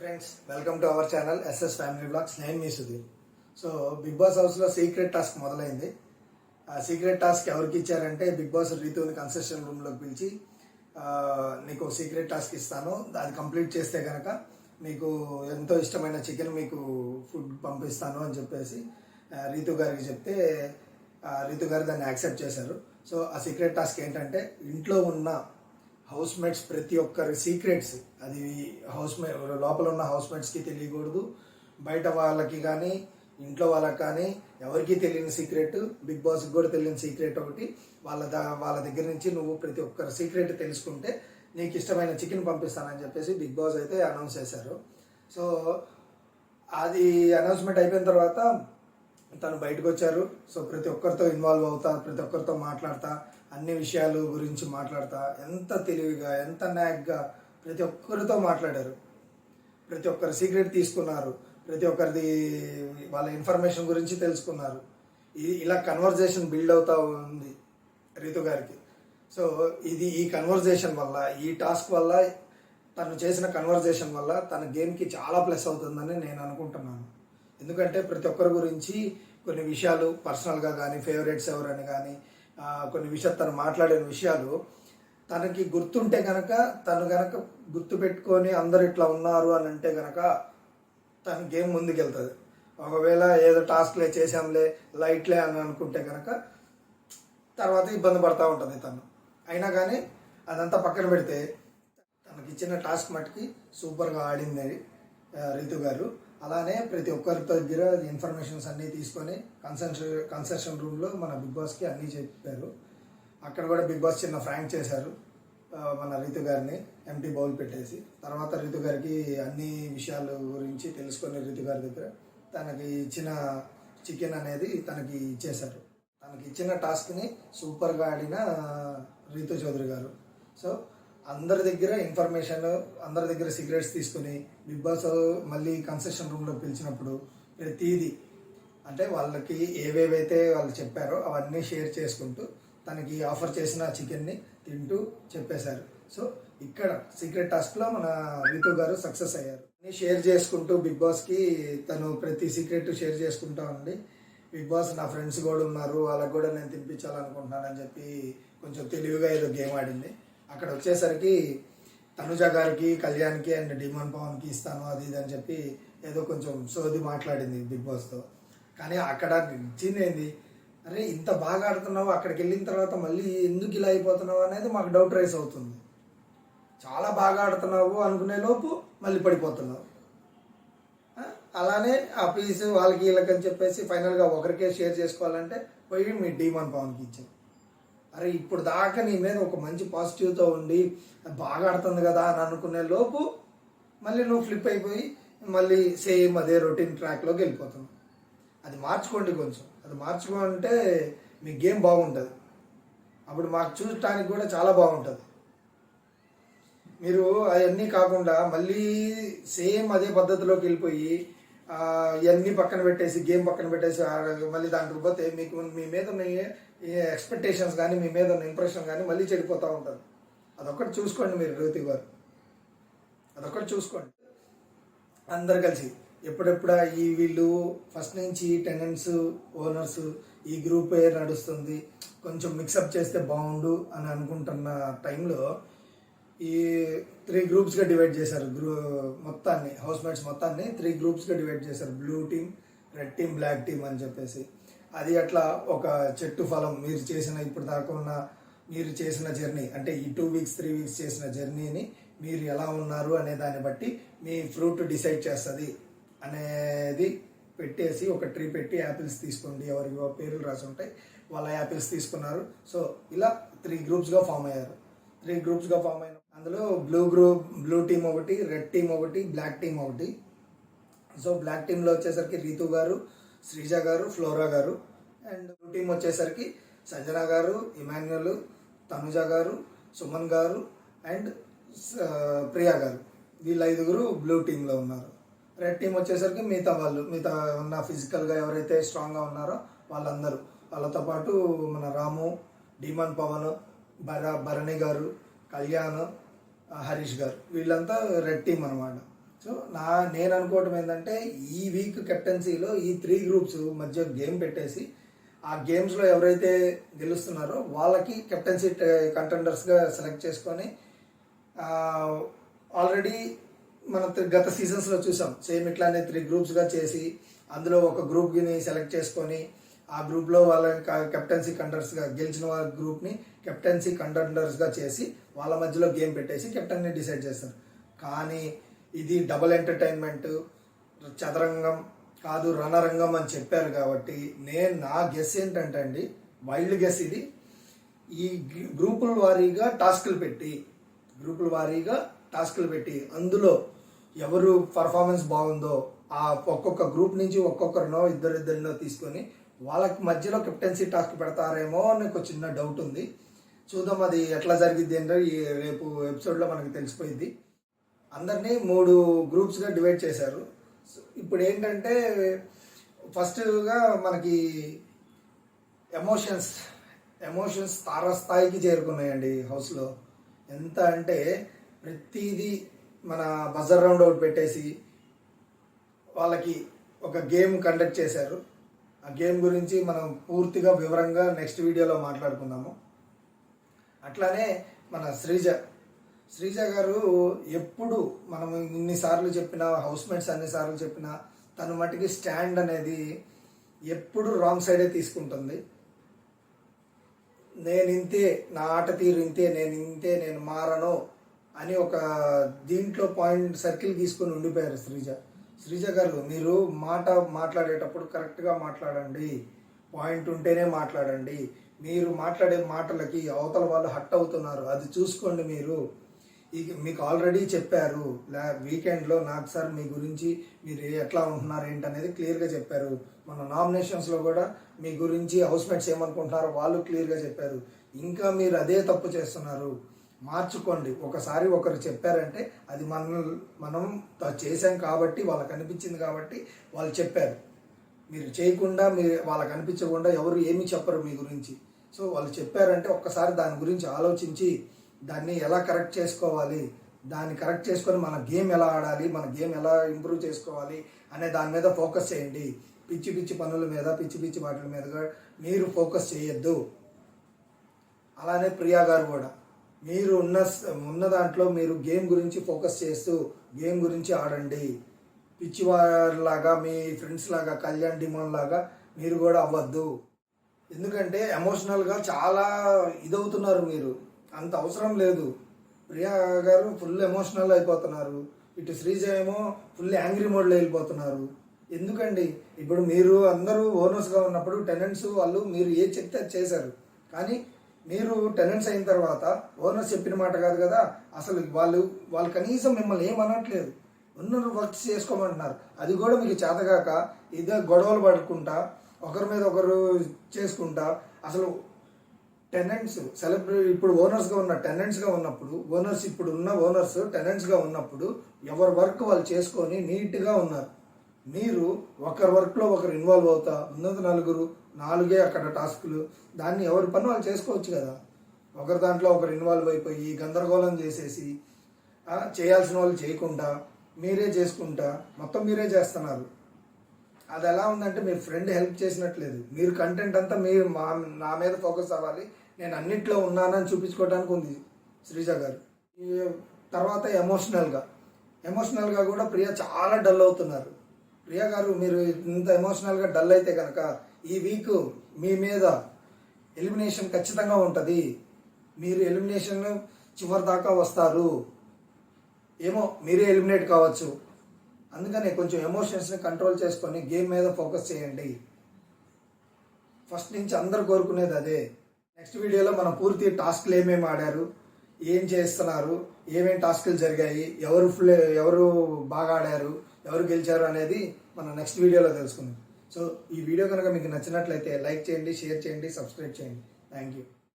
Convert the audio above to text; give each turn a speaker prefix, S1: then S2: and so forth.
S1: Friends, welcome to our channel SS family blogs. నేను మీ Sudheer. So Bigg Boss హౌస్లో secret task మొదలైంది. ఆ సీక్రెట్ టాస్క్ ఎవరికి ఇచ్చారంటే బిగ్ బాస్ రీతుని కన్సెషన్ రూమ్లోకి పిలిచి నీకు సీక్రెట్ టాస్క్ ఇస్తాను, అది కంప్లీట్ చేస్తే కనుక మీకు ఎంతో ఇష్టమైన చికెన్ మీకు ఫుడ్ పంపిస్తాను అని చెప్పేసి రీతు గారికి చెప్తే రీతు గారు దాన్ని యాక్సెప్ట్ చేశారు. సో ఆ సీక్రెట్ టాస్క్ ఏంటంటే ఇంట్లో ఉన్న హౌస్ మేట్స్ ప్రతి ఒక్కరి సీక్రెట్స్, అది లోపల ఉన్న హౌస్ మేట్స్కి తెలియకూడదు, బయట వాళ్ళకి కానీ ఇంట్లో వాళ్ళకి కానీ ఎవరికి తెలియని సీక్రెట్, బిగ్ బాస్కి కూడా తెలియని సీక్రెట్ ఒకటి వాళ్ళ దగ్గర నుంచి నువ్వు ప్రతి ఒక్కరి సీక్రెట్ తెలుసుకుంటే నీకు ఇష్టమైన చికెన్ పంపిస్తానని చెప్పేసి బిగ్ బాస్ అయితే అనౌన్స్ చేశారు. సో అది అనౌన్స్మెంట్ అయిపోయిన తర్వాత తను బయటకు వచ్చారు. సో ప్రతి ఒక్కరితో ఇన్వాల్వ్ అవుతా, ప్రతి ఒక్కరితో మాట్లాడతా, అన్ని విషయాలు గురించి మాట్లాడతా, ఎంత తెలివిగా ఎంత న్యాక్గా ప్రతి ఒక్కరితో మాట్లాడారు. ప్రతి ఒక్కరి సీక్రెట్ తీసుకున్నారు, ప్రతి ఒక్కరిది వాళ్ళ ఇన్ఫర్మేషన్ గురించి తెలుసుకున్నారు. ఇలా కన్వర్జేషన్ బిల్డ్ అవుతా ఉంది రీతు గారికి. సో ఈ కన్వర్జేషన్ వల్ల, ఈ టాస్క్ వల్ల, తను చేసిన కన్వర్జేషన్ వల్ల తన గేమ్కి చాలా ప్లస్ అవుతుందని నేను అనుకుంటున్నాను. ఎందుకంటే ప్రతి ఒక్కరి గురించి కొన్ని విషయాలు పర్సనల్గా కానీ, ఫేవరెట్స్ ఎవరని కానీ, కొన్ని విషయాలు తను మాట్లాడిన విషయాలు తనకి గుర్తుంటే కనుక, తను కనుక గుర్తు పెట్టుకొని అందరు ఇట్లా ఉన్నారు అని అంటే కనుక తన గేమ్ ముందుకెళ్తుంది. ఒకవేళ ఏదో టాస్క్లే చేసాంలే, లైట్లే అని అనుకుంటే కనుక తర్వాత ఇబ్బంది పడుతూ ఉంటుంది తను. అయినా కానీ అదంతా పక్కన పెడితే తనకి ఇచ్చిన టాస్క్ మట్టుకి సూపర్గా ఆడింది రీతు గారు. అలానే ప్రతి ఒక్కరి దగ్గర ఇన్ఫర్మేషన్స్ అన్నీ తీసుకొని కన్సెషన్ రూమ్లో మన బిగ్ బాస్కి అన్నీ చెప్పారు. అక్కడ కూడా బిగ్ బాస్ చిన్న ఫ్రాంక్ చేశారు మన రీతు గారిని, ఎంటీ బౌల్ పెట్టేసి. తర్వాత రీతు గారికి అన్ని విషయాల గురించి తెలుసుకొని రీతు గారి దగ్గర తనకి ఇచ్చిన చికెన్ అనేది తనకి ఇచ్చేశారు. తనకి ఇచ్చిన టాస్క్ని సూపర్గా ఆడిన రీతు చౌదరి గారు. సో అందరి దగ్గర ఇన్ఫర్మేషన్, అందరి దగ్గర సీక్రెట్స్ తీసుకుని బిగ్ బాస్ మళ్ళీ కన్సెషన్ రూమ్లో పిలిచినప్పుడు ప్రతిదీ అంటే వాళ్ళకి ఏవేవైతే వాళ్ళు చెప్పారో అవన్నీ షేర్ చేసుకుంటూ తనకి ఆఫర్ చేసిన చికెన్ని తింటూ చెప్పేశారు. సో ఇక్కడ సీక్రెట్ టాస్క్లో మన రీతు గారు సక్సెస్ అయ్యారు. అన్నీ షేర్ చేసుకుంటూ బిగ్ బాస్కి తను ప్రతి సీక్రెట్ షేర్ చేసుకుంటా ఉండి, బిగ్ బాస్ నా ఫ్రెండ్స్ కూడా ఉన్నారు, వాళ్ళకి కూడా నేను తినిపించాలనుకుంటున్నానని చెప్పి కొంచెం తెలివిగా ఏదో గేమ్ ఆడింది. అక్కడ వచ్చేసరికి తనుజ గారికి, కళ్యాణ్కి అండ్ డిమాండ్ పవన్కి ఇస్తాను అది ఇది అని చెప్పి ఏదో కొంచెం సోది మాట్లాడింది బిగ్ బాస్తో. కానీ అక్కడ ఇచ్చింది ఏంది, అరే ఇంత బాగా ఆడుతున్నావు, అక్కడికి వెళ్ళిన తర్వాత మళ్ళీ ఎందుకు ఇలా అయిపోతున్నావు అనేది మాకు డౌట్ రైస్ అవుతుంది. చాలా బాగా ఆడుతున్నావు అనుకునే లోపు మళ్ళీ పడిపోతున్నావు. అలానే ఆ పీస్ వాళ్ళకి వీళ్ళకని చెప్పేసి ఫైనల్గా ఒకరికే షేర్ చేసుకోవాలంటే పోయి మీ డిమాండ్ పవన్కి ఇచ్చావు. అరే ఇప్పుడు దాకా నీ మీద ఒక మంచి పాజిటివ్తో ఉండి బాగా ఆడుతుంది కదా అని అనుకునే లోపు మళ్ళీ నువ్వు ఫ్లిప్ అయిపోయి మళ్ళీ సేమ్ అదే రొటీన్ ట్రాక్లోకి వెళ్ళిపోతున్నావు. అది మార్చుకోండి కొంచెం. అది మార్చుకుంటే మీ గేమ్ బాగుంటుంది. అప్పుడు మాకు చూడటానికి కూడా చాలా బాగుంటుంది. మీరు అవన్నీ కాకుండా మళ్ళీ సేమ్ అదే పద్ధతిలోకి వెళ్ళిపోయి ఇవన్నీ పక్కన పెట్టేసి, గేమ్ పక్కన పెట్టేసి మళ్ళీ దాంట్లో పోతే మీకు మీ మీద ఉన్న ఎక్స్పెక్టేషన్స్ కానీ, మీ మీద ఉన్న ఇంప్రెషన్ కానీ మళ్ళీ చెడిపోతూ ఉంటుంది. అదొక్కటి చూసుకోండి మీరు రీతు గారు, అదొక్కటి చూసుకోండి. అందరు కలిసి ఎప్పుడెప్పుడా వీళ్ళు ఫస్ట్ నుంచి టెనెంట్స్, ఓనర్స్ ఈ గ్రూపే నడుస్తుంది, కొంచెం మిక్సప్ చేస్తే బాగుండు అని అనుకుంటున్న టైంలో ఈ 3 గ్రూప్స్గా డివైడ్ చేశారు. మొత్తాన్ని హౌస్ మేట్స్ మొత్తాన్ని 3 గ్రూప్స్గా డివైడ్ చేశారు. Blue team, red team, black team అని చెప్పేసి. అది అట్లా ఒక చెట్టు ఫలం మీరు చేసిన ఇప్పుడు దాకా ఉన్న మీరు చేసిన జర్నీ, అంటే ఈ 2 వీక్స్ 3 వీక్స్ చేసిన జర్నీని మీరు ఎలా ఉన్నారు అనే దాన్ని బట్టి మీ ఫ్రూట్ డిసైడ్ చేస్తుంది అనేది పెట్టేసి ఒక ట్రీ పెట్టి యాపిల్స్ తీసుకోండి, ఎవరికి పేర్లు రాసి ఉంటాయి, వాళ్ళ యాపిల్స్ తీసుకున్నారు. సో ఇలా 3 గ్రూప్స్గా ఫామ్ అయ్యారు. 3 గ్రూప్స్గా ఫామ్ అయిన అందులో బ్లూ టీమ్ ఒకటి, రెడ్ టీమ్ ఒకటి, బ్లాక్ టీమ్ ఒకటి. సో బ్లాక్ టీంలో వచ్చేసరికి రీతు గారు, శ్రీజ గారు, ఫ్లోరా గారు. అండ్ బ్లూ టీం వచ్చేసరికి సంజన గారు, ఇమాన్యుల్, తనుజ గారు, సుమన్ గారు అండ్ ప్రియా గారు. వీళ్ళ 5గురు బ్లూ టీంలో ఉన్నారు. రెడ్ టీం వచ్చేసరికి మిగతా ఉన్న ఫిజికల్గా ఎవరైతే స్ట్రాంగ్గా ఉన్నారో వాళ్ళందరూ, వాళ్ళతో పాటు మన రాము, డిమాండ్ పవన్, భరణి గారు, కళ్యాణ్, హరీష్ గారు, వీళ్ళంతా రెడ్ టీం అనమాట. సో నేను అనుకోవటం ఏంటంటే ఈ వీక్ కెప్టెన్సీలో ఈ 3 గ్రూప్స్ మధ్య గేమ్ పెట్టేసి ఆ గేమ్స్లో ఎవరైతే గెలుస్తున్నారో వాళ్ళకి కెప్టెన్సీ కంటెండర్స్గా సెలెక్ట్ చేసుకొని ఆల్రెడీ మనం గత సీజన్స్లో చూసాం సేమ్ ఇట్లానే 3 గ్రూప్స్గా చేసి అందులో ఒక గ్రూప్ని సెలెక్ట్ చేసుకొని ఆ గ్రూప్లో వాళ్ళ కెప్టెన్సీ కంటెండర్స్గా గెలిచిన వాళ్ళ గ్రూప్ని కెప్టెన్సీ కంటెండర్స్గా చేసి వాళ్ళ మధ్యలో గేమ్ పెట్టేసి కెప్టెన్ని డిసైడ్ చేస్తారు. కానీ ఇది డబుల్ ఎంటర్టైన్మెంట్ చదరంగం కాదు రణరంగం అని చెప్పారు కాబట్టి నా గెస్ ఏంటంటే అండి, వైల్డ్ గెస్ ఇది, ఈ గ్రూపుల వారీగా టాస్కులు పెట్టి అందులో ఎవరు పర్ఫార్మెన్స్ బాగుందో ఆ ఒక్కొక్క గ్రూప్ నుంచి ఒక్కొక్కరినో ఇద్దరినో తీసుకొని వాళ్ళకి మధ్యలో కెప్టెన్సీ టాస్క్ పెడతారేమో అని ఒక చిన్న డౌట్ ఉంది. చూద్దాం అది ఎట్లా జరిగిద్ది అంటే రేపు ఎపిసోడ్లో మనకి తెలిసిపోయింది. అందరినీ 3 గ్రూప్స్గా డివైడ్ చేశారు. ఇప్పుడు ఏంటంటే ఫస్ట్గా మనకి ఎమోషన్స్ తారస్థాయికి చేరుకున్నాయండి హౌస్లో. ఎంత అంటే ప్రతిదీ మన బజర్ రౌండ్ అవుట్ పెట్టేసి వాళ్ళకి ఒక గేమ్ కండక్ట్ చేశారు. ఆ గేమ్ గురించి మనం పూర్తిగా వివరంగా నెక్స్ట్ వీడియోలో మాట్లాడుకుందాము. అట్లానే మన శ్రీజ గారు ఎప్పుడు మనం ఇన్నిసార్లు చెప్పినా, హౌస్మేట్స్ అన్నిసార్లు చెప్పినా తను మటుకి స్టాండ్ అనేది ఎప్పుడు రాంగ్ సైడే తీసుకుంటుంది. నేను ఇంతే, నా ఆట తీరు ఇంతే, నేను మారను అని ఒక దీంట్లో పాయింట్ సర్కిల్ తీసుకొని ఉండిపోయారు శ్రీజ గారు. మీరు మాట్లాడేటప్పుడు కరెక్ట్గా మాట్లాడండి, పాయింట్ ఉంటేనే మాట్లాడండి. మీరు మాట్లాడే మాటలకి అవతల వాళ్ళు హట్ అవుతున్నారు, అది చూసుకోండి. మీకు ఆల్రెడీ చెప్పారు వీకెండ్లో నాకు సార్ మీ గురించి మీరు ఎట్లా ఉంటున్నారు ఏంటనేది క్లియర్గా చెప్పారు. మన నామినేషన్స్లో కూడా మీ గురించి హౌస్మేట్స్ ఏమనుకుంటున్నారో వాళ్ళు క్లియర్గా చెప్పారు. ఇంకా మీరు అదే తప్పు చేస్తున్నారు, మార్చుకోండి. ఒకసారి ఒకరు చెప్పారంటే అది మనం చేశాం కాబట్టి వాళ్ళకి అనిపించింది కాబట్టి వాళ్ళు చెప్పారు. మీరు చేయకుండా వాళ్ళకి అనిపించకుండా ఎవరు ఏమీ చెప్పరు మీ గురించి. సో వాళ్ళు చెప్పారంటే ఒక్కసారి దాని గురించి ఆలోచించి దాన్ని ఎలా కరెక్ట్ చేసుకోవాలి, దాన్ని కరెక్ట్ చేసుకొని మన గేమ్ ఎలా ఆడాలి, మన గేమ్ ఎలా ఇంప్రూవ్ చేసుకోవాలి అనే దాని మీద ఫోకస్ చేయండి. పిచ్చి పనుల మీద పిచ్చి వాటి మీద మీరు ఫోకస్ చేయొద్దు. అలానే ప్రియా గారు కూడా మీరు ఉన్న దాంట్లో మీరు గేమ్ గురించి ఫోకస్ చేస్తూ గేమ్ గురించి ఆడండి. పిచ్చివారిలాగా మీ ఫ్రెండ్స్ లాగా కళ్యాణ్ డిమాండ్ లాగా మీరు కూడా అవ్వద్దు. ఎందుకంటే ఎమోషనల్గా చాలా ఇదవుతున్నారు. మీరు అంత అవసరం లేదు. ప్రియా గారు ఫుల్ ఎమోషనల్ అయిపోతున్నారు, ఇటు శ్రీజ ఏమో ఫుల్ యాంగ్రీ మోడ్లో వెళ్ళిపోతున్నారు. ఎందుకండి? ఇప్పుడు మీరు అందరూ ఓనర్స్గా ఉన్నప్పుడు టెనెంట్స్ వాళ్ళు మీరు ఏది చెప్తే అది చేశారు. కానీ మీరు టెనెంట్స్ అయిన తర్వాత ఓనర్స్ చెప్పిన మాట కాదు కదా, అసలు వాళ్ళు కనీసం మిమ్మల్ని ఏమనట్లేదు, ఉన్న వర్క్స్ చేసుకోమంటున్నారు. అది కూడా మీకు చేతగాక ఇదే గొడవలు పడుకుంటా ఒకరి మీద ఒకరు చేసుకుంటా అసలు టెనెంట్స్ ఇప్పుడు ఓనర్స్గా ఉన్న టెనెంట్స్గా ఉన్నప్పుడు ఓనర్స్ టెనెంట్స్గా ఉన్నప్పుడు ఎవరి వర్క్ వాళ్ళు చేసుకొని నీట్గా ఉన్నారు. మీరు ఒకరి వర్క్లో ఒకరు ఇన్వాల్వ్ అవుతా ఉన్నది 4 అక్కడ టాస్కులు, దాన్ని ఎవరి పని వాళ్ళు చేసుకోవచ్చు కదా. ఒకరి దాంట్లో ఒకరు ఇన్వాల్వ్ అయిపోయి గందరగోళం చేసేసి చేయాల్సిన వాళ్ళు చేయకుండా మీరే చేసుకుంటా మొత్తం మీరే చేస్తున్నారు. అది ఎలా ఉందంటే మీ ఫ్రెండ్ హెల్ప్ చేసినట్లేదు. మీరు కంటెంట్ అంతా మీరు నా మీద ఫోకస్ అవ్వాలి, నేను అన్నిట్లో ఉన్నానని చూపించుకోవడానికి ఉంది శ్రీజ గారు. తర్వాత ఎమోషనల్గా కూడా ప్రియా చాలా డల్ అవుతున్నారు. ప్రియా గారు మీరు ఇంత ఎమోషనల్గా డల్ అయితే కనుక ఈ వీక్ మీ మీద ఎలిమినేషన్ ఖచ్చితంగా ఉంటుంది. మీరు ఎలిమినేషన్ చివరి దాకా వస్తారు, ఏమో మీరే ఎలిమినేట్ కావచ్చు. అందుకనే కొంచెం ఎమోషన్స్ని కంట్రోల్ చేసుకొని గేమ్ మీద ఫోకస్ చేయండి. ఫస్ట్ నుంచి అందరు కోరుకునేది అదే. నెక్స్ట్ వీడియోలో మనం పూర్తి టాస్క్లు ఏమేమి ఆడారు, ఏం చేస్తున్నారు, ఏమేమి టాస్క్లు జరిగాయి, ఎవరు బాగా ఆడారు, ఎవరు గెలిచారు అనేది మనం నెక్స్ట్ వీడియోలో తెలుసుకుందాం. సో ఈ వీడియో కనుక మీకు నచ్చినట్లయితే లైక్ చేయండి, షేర్ చేయండి, సబ్స్క్రైబ్ చేయండి. Thank you.